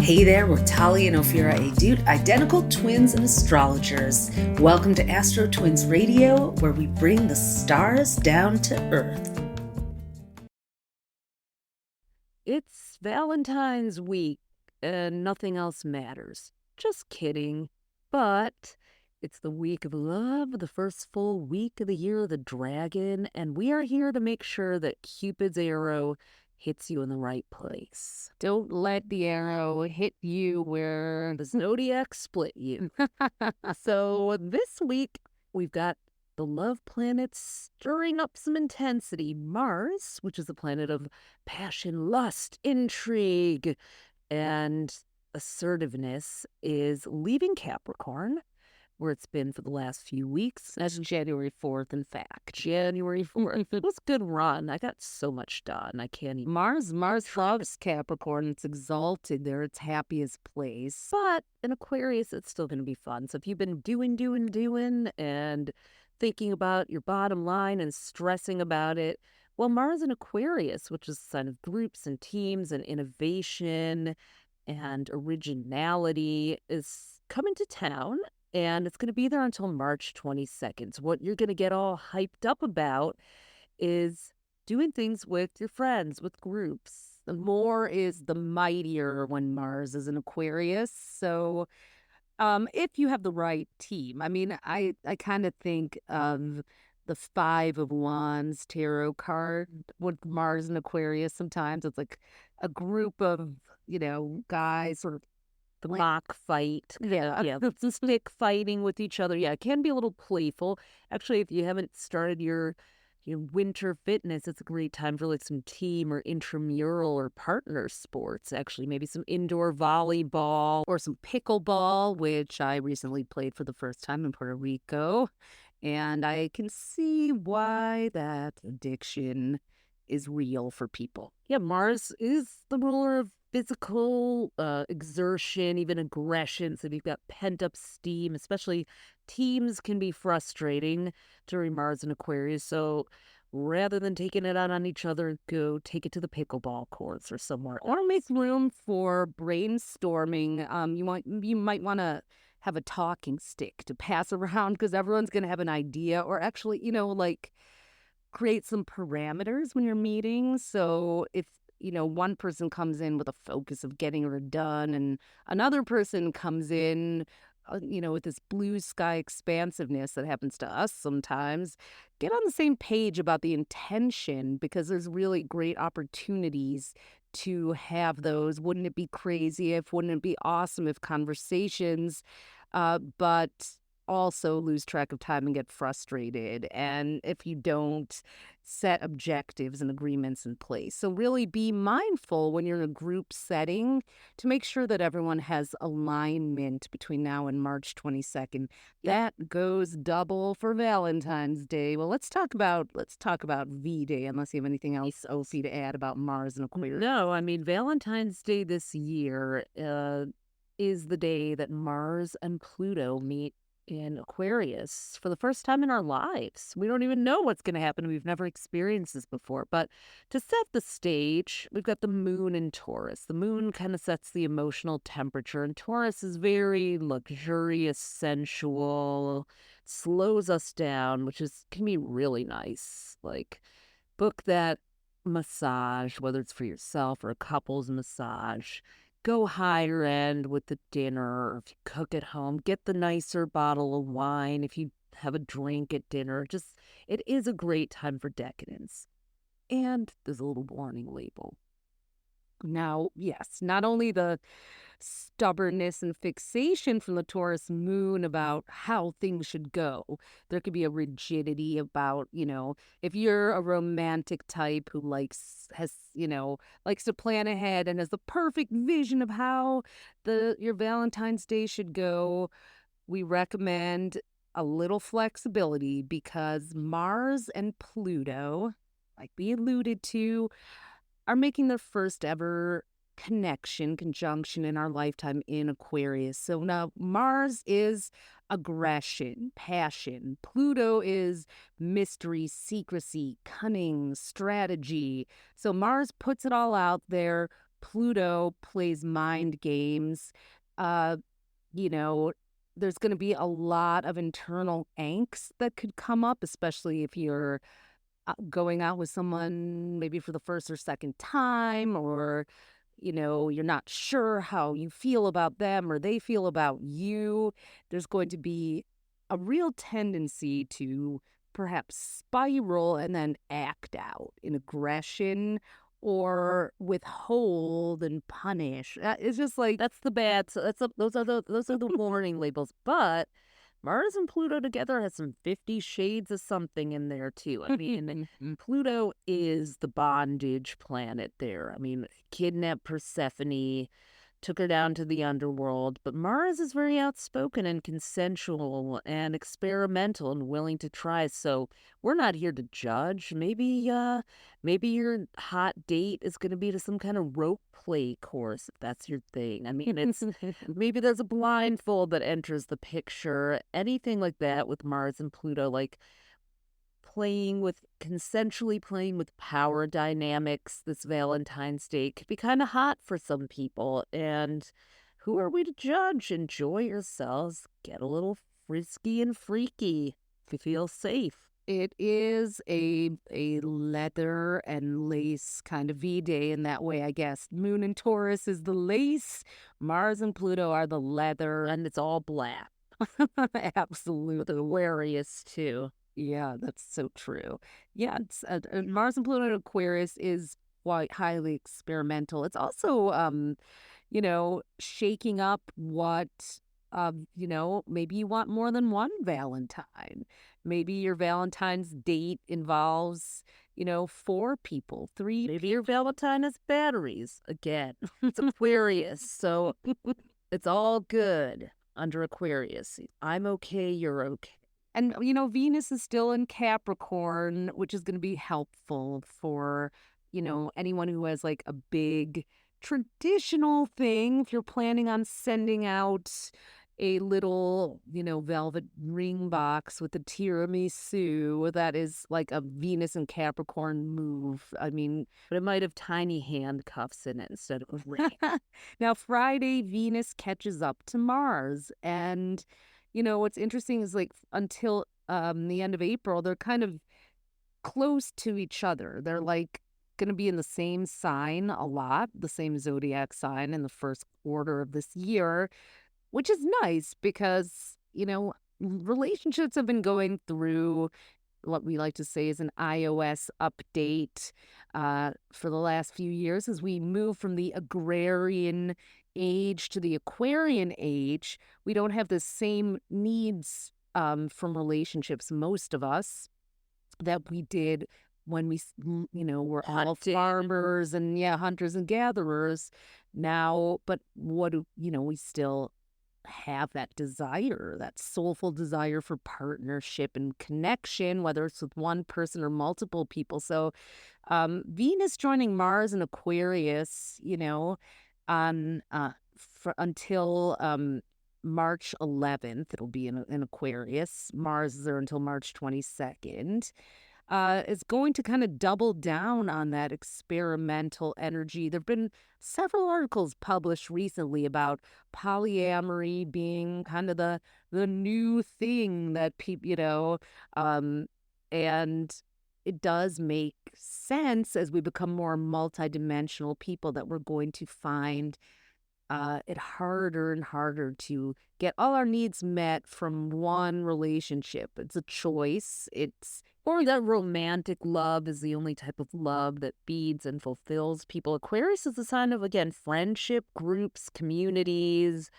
Hey there, we're Talia and Ophira Edut, identical twins and astrologers. Welcome to AstroTwins Radio, where we bring the stars down to Earth. It's Valentine's week, and nothing else matters. Just kidding. But it's the week of love, the first full week of the year of the dragon, and we are here to make sure that Cupid's arrow hits you in the right place. Don't let the arrow hit you where the zodiac split you. So this week, we've got the love planets stirring up some intensity. Mars, which is the planet of passion, lust, intrigue, and assertiveness, is leaving Capricorn, where it's been for the last few weeks. That's January 4th, in fact. January 4th. It was a good run. I got so much done. I can't even. Mars loves Capricorn. It's exalted there. It's happiest place. But in Aquarius, it's still going to be fun. So if you've been doing, and thinking about your bottom line and stressing about it, well, Mars in Aquarius, which is a sign of groups and teams and innovation and originality, is coming to town. And it's going to be there until March 22nd. So what you're going to get all hyped up about is doing things with your friends, with groups. The more is the mightier when Mars is in Aquarius. So if you have the right team, I mean, I kind of think of the Five of Wands tarot card with Mars and Aquarius. Sometimes it's like a group of, guys sort of the mock fight. Yeah, some stick fighting with each other. Yeah, it can be a little playful. Actually, if you haven't started your winter fitness, it's a great time for like some team or intramural or partner sports. Actually, maybe some indoor volleyball or some pickleball, which I recently played for the first time in Puerto Rico. And I can see why that addiction is real for people. Yeah, Mars is the ruler of physical exertion, even aggression. So if you've got pent-up steam, especially teams can be frustrating during Mars and Aquarius. So rather than taking it out on each other, go take it to the pickleball courts or somewhere. Or make room for brainstorming. You might want to have a talking stick to pass around because everyone's going to have an idea, or actually, create some parameters when you're meeting. So if one person comes in with a focus of getting it done and another person comes in with this blue sky expansiveness that happens to us sometimes, get on the same page about the intention, because there's really great opportunities to have those. Wouldn't it be wouldn't it be awesome if conversations but also lose track of time and get frustrated, and if you don't set objectives and agreements in place. So really be mindful when you're in a group setting to make sure that everyone has alignment between now and March 22nd. That goes double for Valentine's Day. Well, let's talk about V-Day, unless you have anything else, Ophi, to add about Mars and Aquarius. No, I mean, Valentine's Day this year is the day that Mars and Pluto meet in Aquarius for the first time in our lives. We don't even know what's going to happen. We've never experienced this before. But to set the stage, we've got the moon in Taurus. The moon kind of sets the emotional temperature, and Taurus is very luxurious, sensual, slows us down, which can be really nice. Like, book that massage, whether it's for yourself or a couple's massage. Go higher end with the dinner, or if you cook at home, get the nicer bottle of wine if you have a drink at dinner. It is a great time for decadence. And there's a little warning label. Now, yes, not only the stubbornness and fixation from the Taurus moon about how things should go, there could be a rigidity about, if you're a romantic type who likes to plan ahead and has the perfect vision of how your Valentine's Day should go, we recommend a little flexibility, because Mars and Pluto, like we alluded to, are making their first ever conjunction in our lifetime in Aquarius. So now Mars is aggression, passion. Pluto is mystery, secrecy, cunning, strategy. So Mars puts it all out there, Pluto plays mind games. Uh, you know, there's going to be a lot of internal angst that could come up, especially if you're going out with someone maybe for the first or second time, or, you're not sure how you feel about them or they feel about you. There's going to be a real tendency to perhaps spiral and then act out in aggression or withhold and punish. It's just like that's the bad. So those are the warning labels. But Mars and Pluto together has some 50 shades of something in there too. I mean, Pluto is the bondage planet there. I mean, kidnapped Persephone, took her down to the underworld, but Mars is very outspoken and consensual and experimental and willing to try. So we're not here to judge. Maybe your hot date is going to be to some kind of rope play course if that's your thing. I mean, it's maybe there's a blindfold that enters the picture. Anything like that with Mars and Pluto, like consensually playing with power dynamics this Valentine's Day could be kind of hot for some people. And who are we to judge? Enjoy yourselves. Get a little frisky and freaky if you feel safe. It is a leather and lace kind of V-Day in that way, I guess. Moon and Taurus is the lace. Mars and Pluto are the leather, and it's all black. Absolutely. Aquarius, too. Yeah, that's so true. Yeah, it's Mars and Pluto in Aquarius is quite highly experimental. It's also, shaking up what, maybe you want more than one Valentine. Maybe your Valentine's date involves, 4 people, 3. Maybe your Valentine has batteries again. It's Aquarius, so it's all good under Aquarius. I'm okay, you're okay. And, Venus is still in Capricorn, which is going to be helpful for, anyone who has like a big traditional thing. If you're planning on sending out a little, velvet ring box with a tiramisu, that is like a Venus and Capricorn move. I mean, but it might have tiny handcuffs in it instead of a ring. Now, Friday, Venus catches up to Mars, and what's interesting is like until the end of April, they're kind of close to each other. They're like going to be in the same sign a lot, the same zodiac sign in the first quarter of this year, which is nice because, relationships have been going through what we like to say is an iOS update for the last few years as we move from the agrarian age to the Aquarian age. We don't have the same needs from relationships, most of us, that we did when we, were all farmers and hunters and gatherers now. But we still have that desire, that soulful desire for partnership and connection, whether it's with one person or multiple people. So Venus joining Mars in Aquarius, on until March 11th, it'll be in Aquarius. Mars is there until March 22nd. Is going to kind of double down on that experimental energy. There have been several articles published recently about polyamory being kind of the new thing that people, and it does make sense as we become more multidimensional people that we're going to find it harder and harder to get all our needs met from one relationship. It's a choice. Or that romantic love is the only type of love that feeds and fulfills people. Aquarius is a sign of, again, friendship, groups, communities,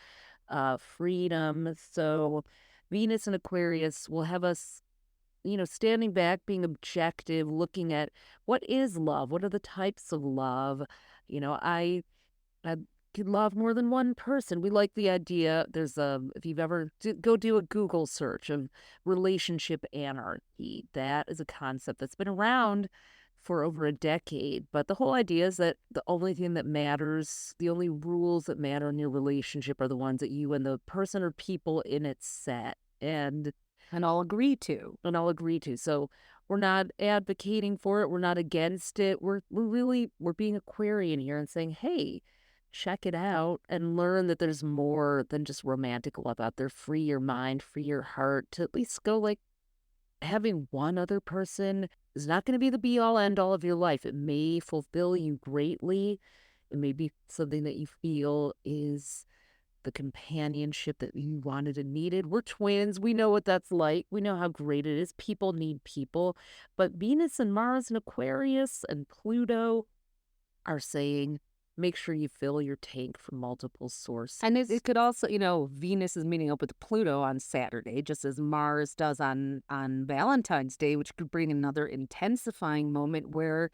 freedom. So Venus and Aquarius will have us, standing back, being objective, looking at what is love? What are the types of love? I can love more than one person. We like the idea. If you've ever go do a Google search of relationship anarchy, that is a concept that's been around for over a decade. But the whole idea is that the only thing that matters, the only rules that matter in your relationship are the ones that you and the person or people in it set and all agree to. So We're not advocating for it. We're not against it. We're being Aquarian here and saying, hey, check it out and learn that there's more than just romantic love out there. Free your mind, free your heart to at least go like having one other person is not going to be the be all end all of your life. It may fulfill you greatly. It may be something that you feel is the companionship that you wanted and needed. We're twins. We know what that's like. We know how great it is. People need people. But Venus and Mars and Aquarius and Pluto are saying, make sure you fill your tank from multiple sources. And it could also, Venus is meeting up with Pluto on Saturday, just as Mars does on Valentine's Day, which could bring another intensifying moment where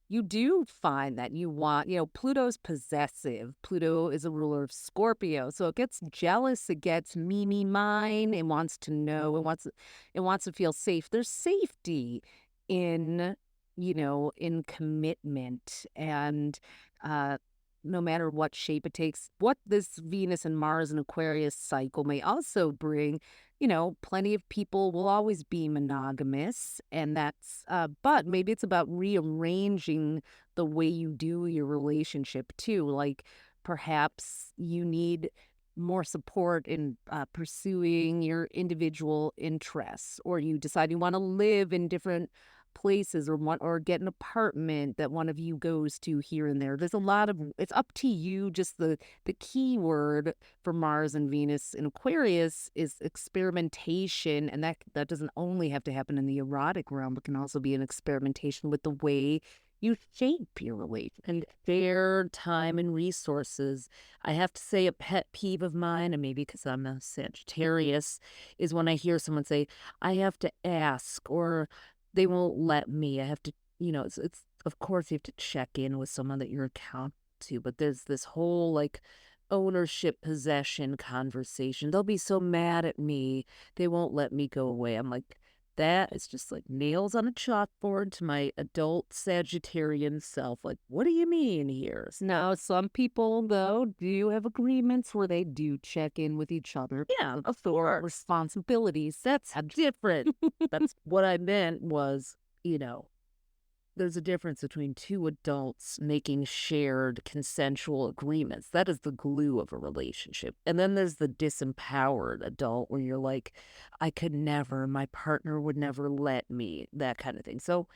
you do find that you want, Pluto's possessive. Pluto is a ruler of Scorpio. So it gets jealous, it gets me, mine, it wants to know, it wants to feel safe. There's safety in, in commitment and no matter what shape it takes. What this Venus and Mars and Aquarius cycle may also bring, plenty of people will always be monogamous, and that's, but maybe it's about rearranging the way you do your relationship too. Like perhaps you need more support in pursuing your individual interests, or you decide you want to live in different places or get an apartment that one of you goes to here and there. There's a lot of it's up to you. Just the key word for Mars and Venus in Aquarius is experimentation, and that doesn't only have to happen in the erotic realm, but can also be an experimentation with the way you shape your relation and share time and resources. I have to say a pet peeve of mine, and maybe because I'm a Sagittarius, is when I hear someone say, I have to ask, or they won't let me. I have to, it's of course you have to check in with someone that you're accountable to, but there's this whole like ownership possession conversation. They'll be so mad at me. They won't let me go away. I'm like, that is just like nails on a chalkboard to my adult Sagittarian self. Like, what do you mean here? Now, some people, though, do have agreements where they do check in with each other. Yeah, of course. Responsibilities. That's different. That's what I meant was, there's a difference between two adults making shared consensual agreements. That is the glue of a relationship. And then there's the disempowered adult where you're like, I could never, my partner would never let me, that kind of thing. So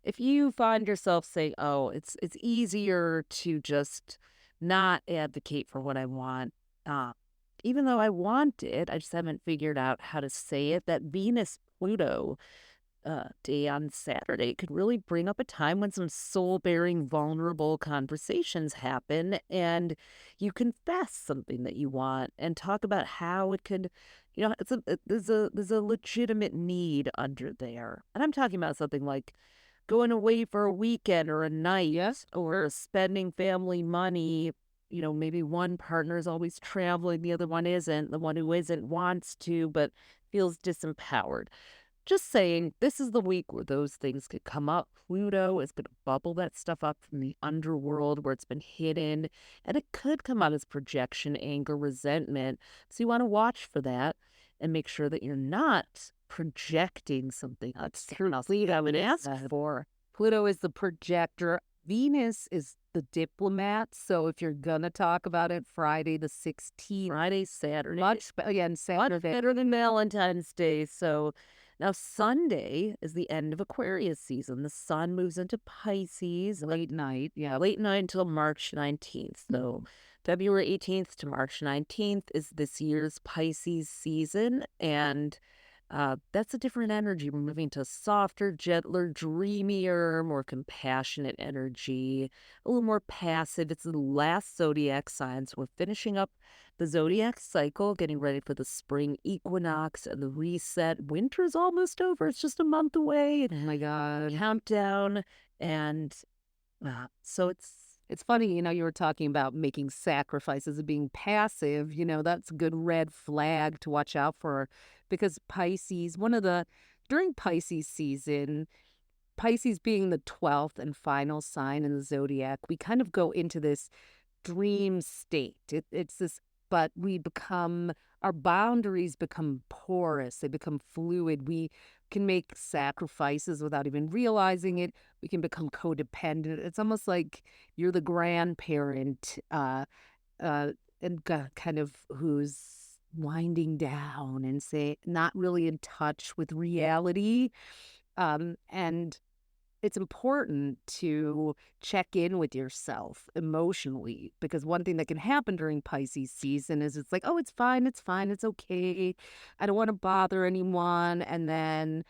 if you find yourself saying, oh, it's easier to just not advocate for what I want, even though I want it, I just haven't figured out how to say it, that Venus-Pluto day on Saturday could really bring up a time when some soul-bearing, vulnerable conversations happen, and you confess something that you want and talk about how it could, there's a legitimate need under there. And I'm talking about something like going away for a weekend or a night, yes, or spending family money. Maybe one partner is always traveling, the other one isn't. The one who isn't wants to, but feels disempowered. Just saying, this is the week where those things could come up. Pluto is going to bubble that stuff up from the underworld where it's been hidden, and it could come out as projection, anger, resentment. So you want to watch for that and make sure that you're not projecting something. That's true. I would ask for. Pluto is the projector. Venus is the diplomat. So if you're going to talk about it, Friday the 16th. Friday, Saturday. Saturday. Much better than Valentine's Day. So now Sunday is the end of Aquarius season. The sun moves into Pisces. Late night. Yeah. Late night until March 19th. So February 18th to March 19th is this year's Pisces season. And that's a different energy. We're moving to softer, gentler, dreamier, more compassionate energy, a little more passive. It's the last zodiac sign. So we're finishing up the zodiac cycle, getting ready for the spring equinox and the reset. Winter's almost over. It's just a month away. Oh my God. Countdown. And so it's funny, you were talking about making sacrifices and being passive. That's a good red flag to watch out for, because Pisces, during Pisces season, Pisces being the 12th and final sign in the zodiac, we kind of go into this dream state. It's this but our boundaries become porous, they become fluid. We can make sacrifices without even realizing it. We can become codependent. It's almost like you're the grandparent, uh, and kind of who's winding down and say not really in touch with reality. And it's important to check in with yourself emotionally, because one thing that can happen during Pisces season is it's like, oh, it's fine, it's okay. I don't want to bother anyone. And then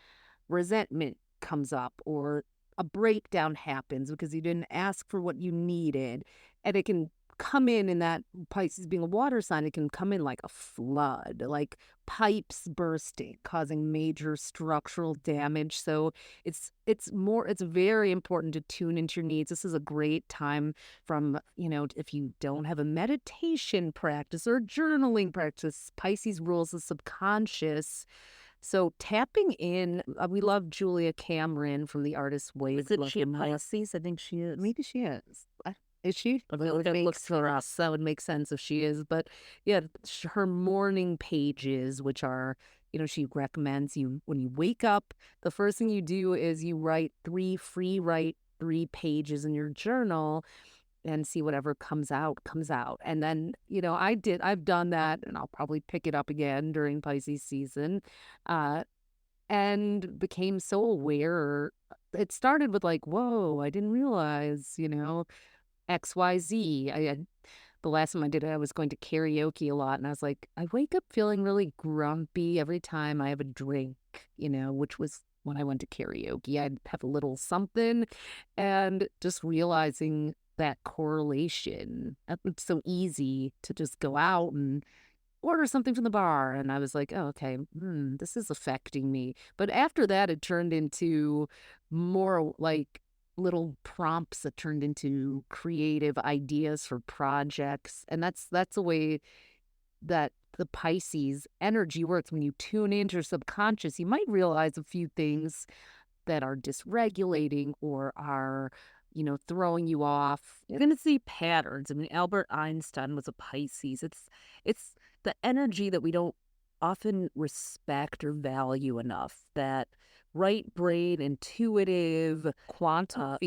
resentment comes up, or a breakdown happens because you didn't ask for what you needed. And it can come in that Pisces being a water sign, it can come in like a flood, like pipes bursting, causing major structural damage. So it's very important to tune into your needs. This is a great time from, if you don't have a meditation practice or journaling practice, Pisces rules the subconscious. So tapping in, we love Julia Cameron from The Artist's Way. Is it she a Pisces? I think she is. Maybe she is. Is she? That would make sense if she is. But yeah, her morning pages, which are, she recommends you when you wake up, the first thing you do is you write 3 pages in your journal and see whatever comes out. And then, I've done that, and I'll probably pick it up again during Pisces season, and became so aware. It started with like, whoa, I didn't realize, XYZ. The last time I did it, I was going to karaoke a lot, and I was like, I wake up feeling really grumpy every time I have a drink, which was when I went to karaoke. I'd have a little something, and just realizing that correlation. It's so easy to just go out and order something from the bar, and I was like, oh, okay, this is affecting me. But after that, it turned into more like little prompts that turned into creative ideas for projects. And that's the way that the Pisces energy works. When you tune into your subconscious, you might realize a few things that are dysregulating or are, throwing you off. You're going to see patterns. I mean, Albert Einstein was a Pisces. It's the energy that we don't often respect or value enough, that right brain, intuitive, quantum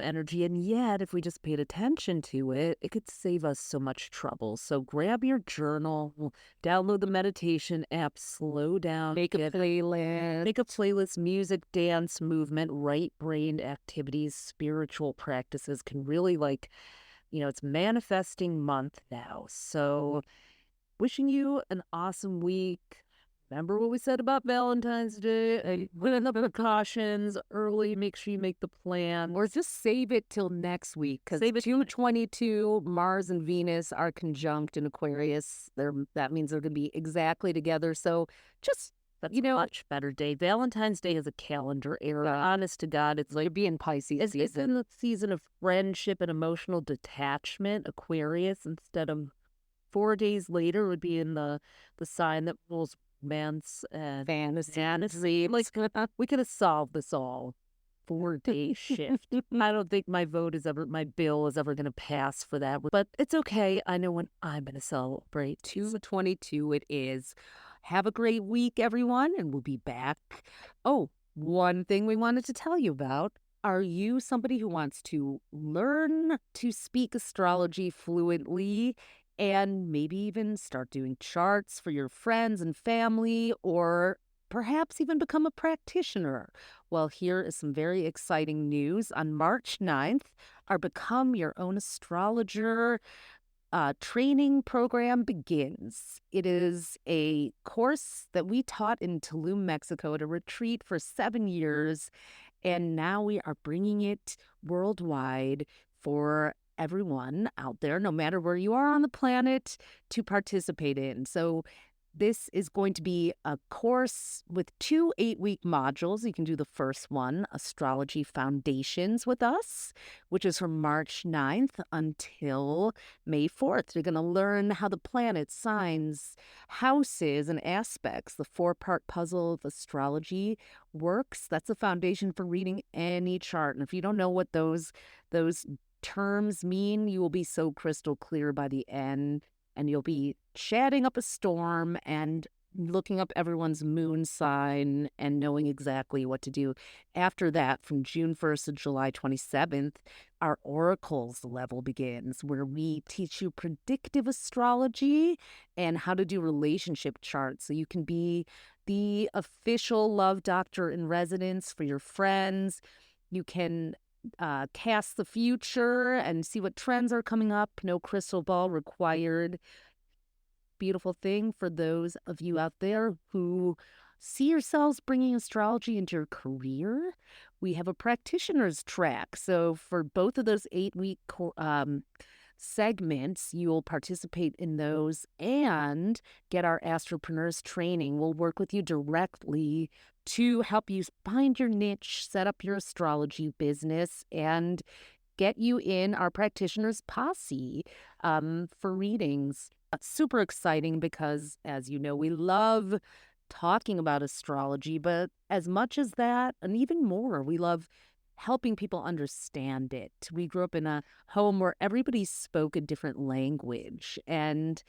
energy. And yet, if we just paid attention to it, it could save us so much trouble. So grab your journal, download the meditation app, slow down, Make a playlist. Music, dance, movement, right-brained activities, spiritual practices can really it's manifesting month now. So wishing you an awesome week. Remember what we said about Valentine's Day? Put in the precautions early. Make sure you make the plan. Or just save it till next week. Because 2/22, Mars and Venus are conjunct in Aquarius. That means they're going to be exactly together. So just, that's a much better day. Valentine's Day is a calendar error. Honest to God, it's like being Pisces. It's in the season of friendship and emotional detachment, Aquarius, instead of 4 days later would be in the sign that rules romance and fantasy. Like, we could have solved this all. 4-day shift. I don't think my bill is ever going to pass for that. But it's okay. I know when I'm going to celebrate. 2/22 it is. Have a great week, everyone, and we'll be back. Oh, one thing we wanted to tell you about. Are you somebody who wants to learn to speak astrology fluently and maybe even start doing charts for your friends and family, or perhaps even become a practitioner? Well, here is some very exciting news. On March 9th, our Become Your Own Astrologer training program begins. It is a course that we taught in Tulum, Mexico at a retreat for 7 years, and now we are bringing it worldwide for everyone out there, no matter where you are on the planet, to participate in. So this is going to be a course with 2 8-week modules. You can do the first one, Astrology Foundations, with us, which is from March 9th until May 4th. You're going to learn how the planets, signs, houses, and aspects, the 4-part puzzle of astrology works. That's a foundation for reading any chart. And if you don't know what those terms mean, you will be so crystal clear by the end. and you'll be chatting up a storm and looking up everyone's moon sign and knowing exactly what to do. After that, from June 1st to July 27th, our oracles level begins, where we teach you predictive astrology and how to do relationship charts so you can be the official love doctor in residence for your friends. You can cast the future and see what trends are coming up. No crystal ball required. Beautiful thing for those of you out there who see yourselves bringing astrology into your career. We have a practitioner's track. So for both of those 8-week segments, you'll participate in those and get our Astropreneurs training. We'll work with you directly to help you find your niche, set up your astrology business, and get you in our practitioner's posse for readings. Super exciting because, as you know, we love talking about astrology, but as much as that, and even more, we love helping people understand it. We grew up in a home where everybody spoke a different language, and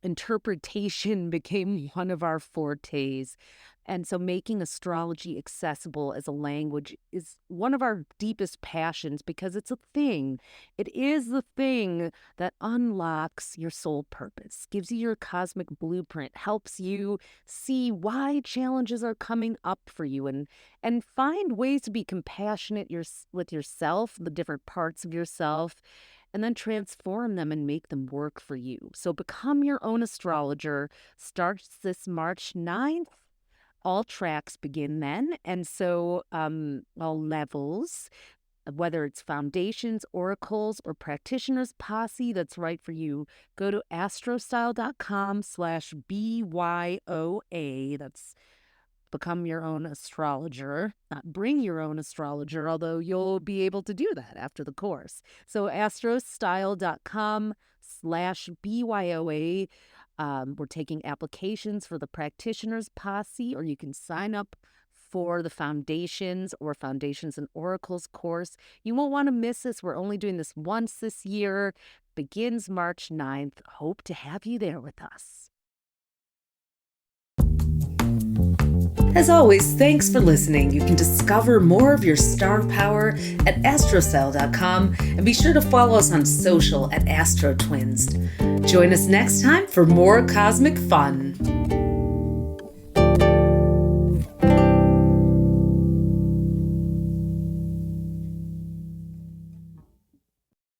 interpretation became one of our fortes. And so making astrology accessible as a language is one of our deepest passions because it's a thing. It is the thing that unlocks your soul purpose, gives you your cosmic blueprint, helps you see why challenges are coming up for you, and find ways to be compassionate with yourself, the different parts of yourself, and then transform them and make them work for you. So become your own astrologer. Starts this March 9th. All tracks begin then. And so all levels, whether it's foundations, oracles, or practitioners posse that's right for you, go to astrostyle.com/BYOA. That's become your own astrologer, not bring your own astrologer, although you'll be able to do that after the course. So astrostyle.com/BYOA. We're taking applications for the practitioners posse, or you can sign up for the foundations or foundations and oracles course. You won't want to miss this. We're only doing this once this year. Begins March 9th. Hope to have you there with us. As always, thanks for listening. You can discover more of your star power at astrocell.com and be sure to follow us on social at AstroTwins. Join us next time for more cosmic fun.